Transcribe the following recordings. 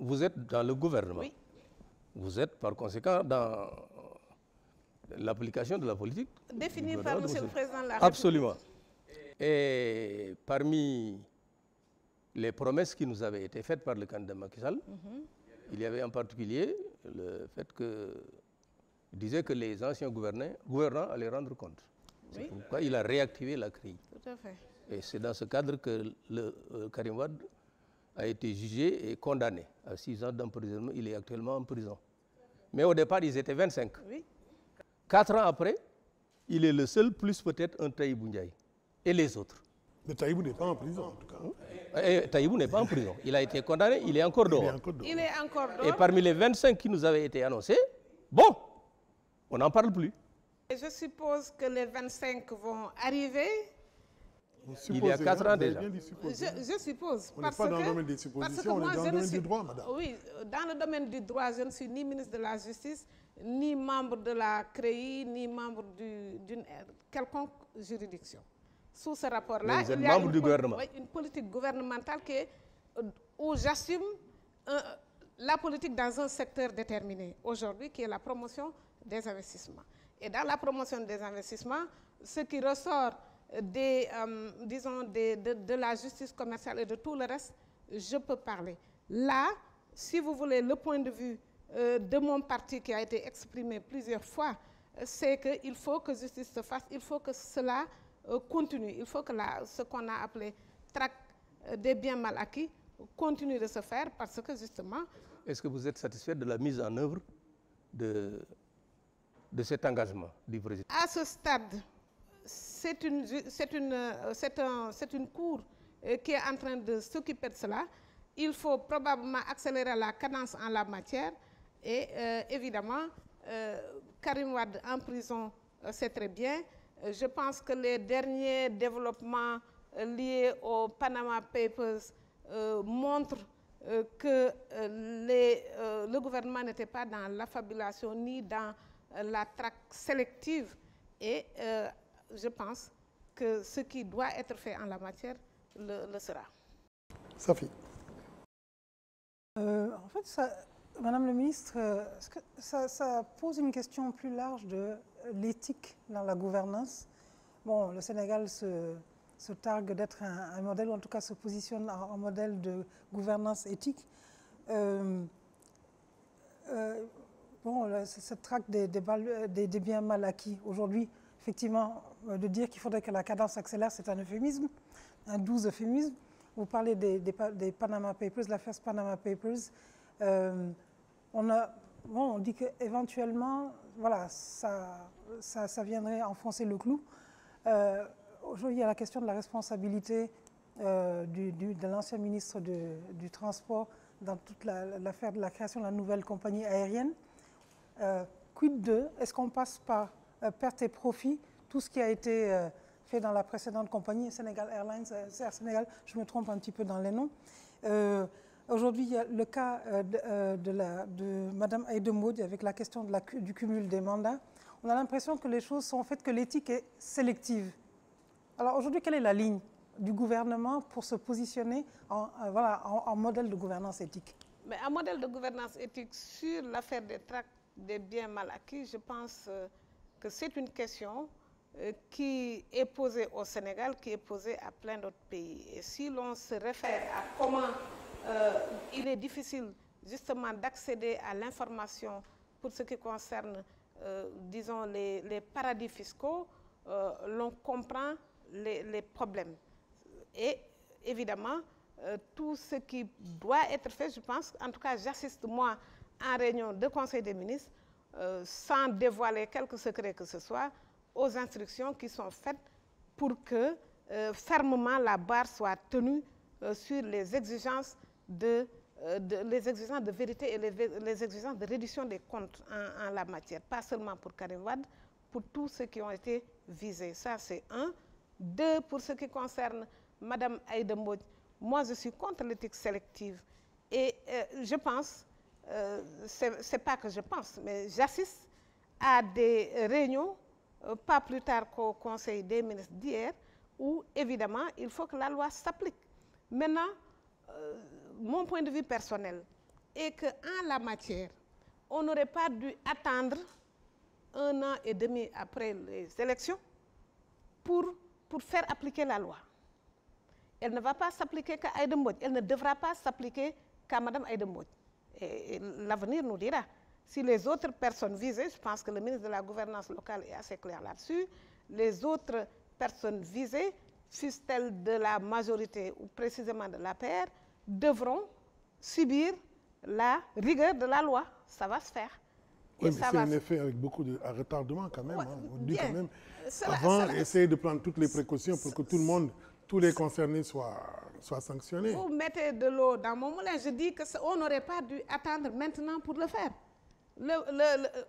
vous êtes dans le gouvernement. Oui. Vous êtes par conséquent dans l'application de la politique définie par M. le Président de la République. Absolument. Et parmi les promesses qui nous avaient été faites par le candidat Macky Sall, il y avait en particulier le fait qu'il disait que les anciens gouvernants allaient rendre compte. C'est pourquoi il a réactivé la CREI. Tout à fait. Et c'est dans ce cadre que Karim Wade a été jugé et condamné à 6 ans d'emprisonnement. Il est actuellement en prison. Mais au départ, ils étaient 25. Oui. 4 ans après, il est le seul, plus peut-être un Taïbou Ndiaye. Et les autres. Mais Taïbou n'est pas en prison, en tout cas. Et Taïbou n'est pas en prison. Il a été condamné, il est encore dehors. Il est encore dehors. Et parmi les 25 qui nous avaient été annoncés, bon, on n'en parle plus. Et je suppose que les 25 vont arriver. Il y a 4 ans déjà. Je suppose. On n'est pas dans le domaine des suppositions, on est dans le domaine du droit, madame. Oui, dans le domaine du droit, je ne suis ni ministre de la Justice, ni membre de la CREI, ni membre d'une quelconque juridiction. Sous ce rapport-là, il y a une politique gouvernementale où j'assume la politique dans un secteur déterminé aujourd'hui, qui est la promotion des investissements. Et dans la promotion des investissements, ce qui ressort de la justice commerciale et de tout le reste, je peux parler. Là, si vous voulez, le point de vue de mon parti qui a été exprimé plusieurs fois, c'est qu'il faut que justice se fasse, il faut que cela continue, il faut que ce qu'on a appelé traque des biens mal acquis continue de se faire parce que justement... Est-ce que vous êtes satisfait de la mise en œuvre de cet engagement du président? À ce stade, c'est une cour qui est en train de s'occuper de cela. Il faut probablement accélérer la cadence en la matière et évidemment, Karim Wade en prison, c'est très bien. Je pense que les derniers développements liés aux Panama Papers montrent que le gouvernement n'était pas dans l'affabulation ni dans la traque sélective et je pense que ce qui doit être fait en la matière le sera. Sophie. En fait, Madame le ministre, ça pose une question plus large de l'éthique dans la gouvernance. Bon, le Sénégal se targue d'être un modèle, ou en tout cas se positionne en modèle de gouvernance éthique. Cette traque des biens mal acquis, aujourd'hui, effectivement, de dire qu'il faudrait que la cadence accélère, c'est un euphémisme, un doux euphémisme. Vous parlez des Panama Papers, l'affaire Panama Papers. On dit qu'éventuellement, voilà, ça viendrait enfoncer le clou. Aujourd'hui, il y a la question de la responsabilité de l'ancien ministre du Transport dans toute l'affaire de la création de la nouvelle compagnie aérienne. Quid de, est-ce qu'on passe par perte et profit, tout ce qui a été fait dans la précédente compagnie, Sénégal Airlines, Air Sénégal, je me trompe un petit peu dans les noms. Aujourd'hui, il y a le cas de Mme Aïda Mbodj avec la question du cumul des mandats. On a l'impression que les choses sont faites, que l'éthique est sélective. Alors aujourd'hui, quelle est la ligne du gouvernement pour se positionner en modèle de gouvernance éthique? Mais un modèle de gouvernance éthique sur l'affaire des tracts des biens mal acquis, je pense que c'est une question qui est posée au Sénégal, qui est posée à plein d'autres pays. Et si l'on se réfère à comment il est difficile justement d'accéder à l'information pour ce qui concerne, disons, les paradis fiscaux, l'on comprend les problèmes. Et évidemment, tout ce qui doit être fait, je pense, en tout cas j'assiste moi en réunion de Conseil des ministres, sans dévoiler quelque secret que ce soit, aux instructions qui sont faites pour que fermement la barre soit tenue sur les exigences de vérité et les exigences de reddition des comptes en la matière. Pas seulement pour Karim Wade, pour tous ceux qui ont été visés. Ça, c'est un. Deux, pour ce qui concerne Mme Aïda Mbodj, moi, je suis contre l'éthique sélective. Et je pense, c'est pas que je pense, mais j'assiste à des réunions, pas plus tard qu'au Conseil des ministres d'hier, où, évidemment, il faut que la loi s'applique. Maintenant, mon point de vue personnel, et qu'en la matière, on n'aurait pas dû attendre 1 an et demi après les élections pour faire appliquer la loi. Elle ne va pas s'appliquer qu'à Aïda Mbodj, elle ne devra pas s'appliquer qu'à Mme Aïda Mbodj. Et l'avenir nous dira. Si les autres personnes visées, je pense que le ministre de la Gouvernance locale est assez clair là-dessus, les autres personnes visées, fussent-elles de la majorité ou précisément de l'APR, devront subir la rigueur de la loi. Ça va se faire. Oui, mais c'est un effet avec beaucoup de retardement quand même. Ouais, hein. On dit quand même, cela, essayer de prendre toutes les précautions pour que tout le monde, tous les concernés soient sanctionnés. Vous mettez de l'eau dans mon moulin. Je dis qu'on n'aurait pas dû attendre maintenant pour le faire.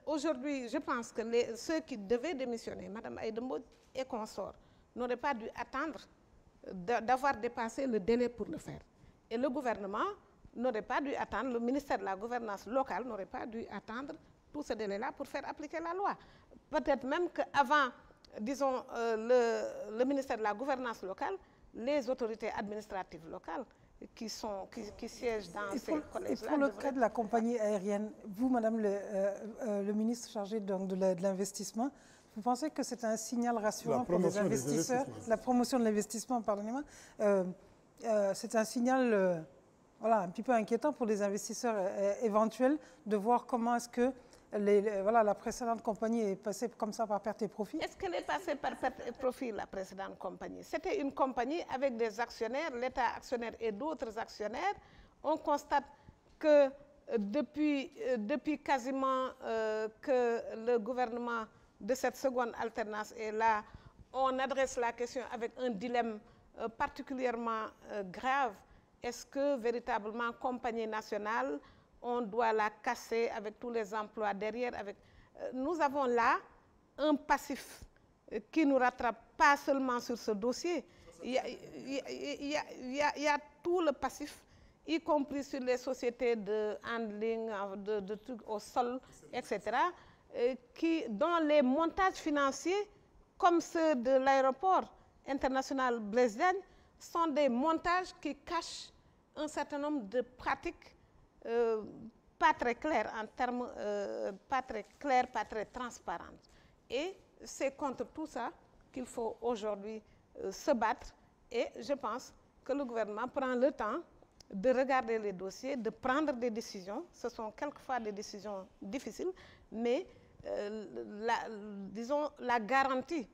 Aujourd'hui, je pense que ceux qui devaient démissionner, Mme Aïda Mbodj et consorts, n'auraient pas dû attendre d'avoir dépassé le délai pour le faire. Et le gouvernement n'aurait pas dû attendre, le ministère de la Gouvernance locale n'aurait pas dû attendre tout ce délai-là pour faire appliquer la loi. Peut-être même qu'avant, disons, le ministère de la Gouvernance locale, les autorités administratives locales qui siègent dans ces collèges-là. Pour le cas de la compagnie aérienne, vous, Madame le ministre chargé donc de l'investissement, vous pensez que c'est un signal rassurant pour les investisseurs, la promotion de l'investissement, pardonnez-moi, c'est un signal voilà, un petit peu inquiétant pour les investisseurs éventuels de voir comment est-ce que voilà, la précédente compagnie est passée comme ça par perte et profit? Est-ce qu'elle est passée par perte et profit, la précédente compagnie? C'était une compagnie avec des actionnaires, l'État actionnaire et d'autres actionnaires. On constate que depuis quasiment que le gouvernement de cette seconde alternance est là, on adresse la question avec un dilemme particulièrement grave. Est-ce que véritablement, compagnie nationale, on doit la casser avec tous les emplois derrière. Nous avons là un passif qui nous rattrape pas seulement sur ce dossier. Il y a tout le passif, y compris sur les sociétés de handling, de trucs au sol, etc., dont les montages financiers, comme ceux de l'aéroport international Blaise Diagne, sont des montages qui cachent un certain nombre de pratiques pas très claires en termes, pas très claires, pas très transparentes. Et c'est contre tout ça qu'il faut aujourd'hui se battre. Et je pense que le gouvernement prend le temps de regarder les dossiers, de prendre des décisions. Ce sont quelquefois des décisions difficiles, mais disons, la garantie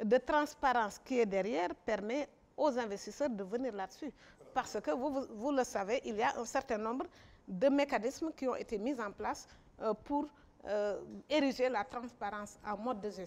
de transparence qui est derrière permet aux investisseurs de venir là-dessus. Parce que vous le savez, il y a un certain nombre de mécanismes qui ont été mis en place pour ériger la transparence en mode de gestion.